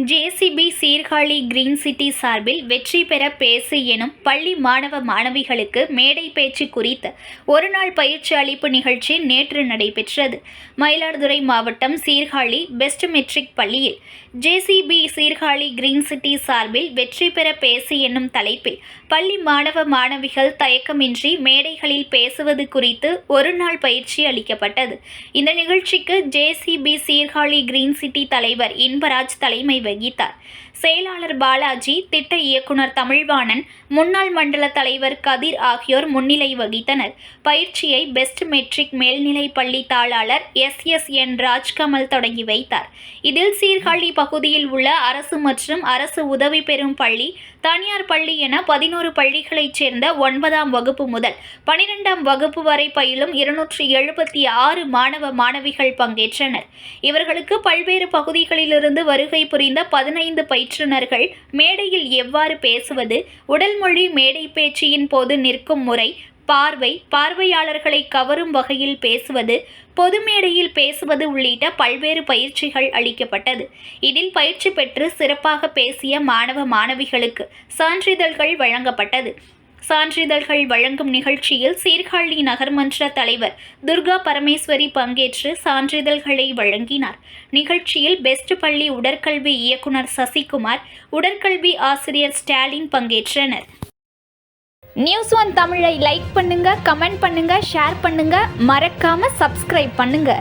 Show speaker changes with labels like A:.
A: JCB Sirkazhi green city சார்பில் வெற்றி பெற பேசு எனும் பள்ளி மாணவ மாணவிகளுக்கு மேடை பேச்சு குறித்த ஒருநாள் பயிற்சி அளிப்பு நிகழ்ச்சி நேற்று நடைபெற்றது. மயிலாடுதுறை மாவட்டம் சீர்காழி பெஸ்ட் மெட்ரிக் பள்ளியில் ஜேசிபி சீர்காழி கிரீன் சிட்டி சார்பில் வெற்றி பெற பேசு என்னும் தலைப்பில் பள்ளி மாணவ மாணவிகள் தயக்கமின்றி மேடைகளில் பேசுவது குறித்து ஒருநாள் பயிற்சி அளிக்கப்பட்டது. இந்த நிகழ்ச்சிக்கு ஜேசிபி சீர்காழி கிரீன் சிட்டி தலைவர் இன்பராஜ் தலைமை வகித்தார். செயலாளர் பாலாஜி, திட்ட இயக்குனர் தமிழ்வாணன், முன்னாள் மண்டல தலைவர் கதிர் ஆகியோர் முன்னிலை வகித்தனர். பயிற்சியை பெஸ்ட் மெட்ரிக் மேல்நிலை பள்ளி தாளாளர் SSN ராஜ்கமல் தொடங்கி வைத்தார். இதில் சீர்காழி பகுதியில் உள்ள அரசு மற்றும் அரசு உதவி பெறும் பள்ளி, தனியார் பள்ளி என 11 பள்ளிகளைச் சேர்ந்த 9ஆம் வகுப்பு முதல் 12ஆம் வகுப்பு வரை பயிலும் 276 மாணவ மாணவிகள் பங்கேற்றனர். இவர்களுக்கு பல்வேறு பகுதிகளிலிருந்து வருகை புரிந்த 15 பயிற்றுனர்கள் மேடையில் எவ்வாறு பேசுவது, உடல் மொழி, மேடை பேச்சின் போது நிற்கும் முறை, பார்வையாளர்களை கவரும் வகையில் பேசுவது, பொது மேடையில் பேசுவது உள்ளிட்ட பல்வேறு பயிற்சிகள் அளிக்கப்பட்டது. இதில் பயிற்சி பெற்று சிறப்பாக பேசிய மாணவ மாணவிகளுக்கு சான்றிதழ்கள் வழங்கப்பட்டது. சான்றிதழ்கள் வழங்கும் நிகழ்ச்சியில் சீர்காழி நகர்மன்ற தலைவர் துர்கா பரமேஸ்வரி பங்கேற்று சான்றிதழ்களை வழங்கினார். நிகழ்ச்சியில் பெஸ்ட் பள்ளி உடற்கல்வி இயக்குனர் சசிகுமார், உடற்கல்வி ஆசிரியர் ஸ்டாலின் பங்கேற்றனர். News1 தமிழை லைக் பண்ணுங்க, கமெண்ட் பண்ணுங்க, ஷேர் பண்ணுங்க, மறக்காம சப்ஸ்கிரைப் பண்ணுங்க.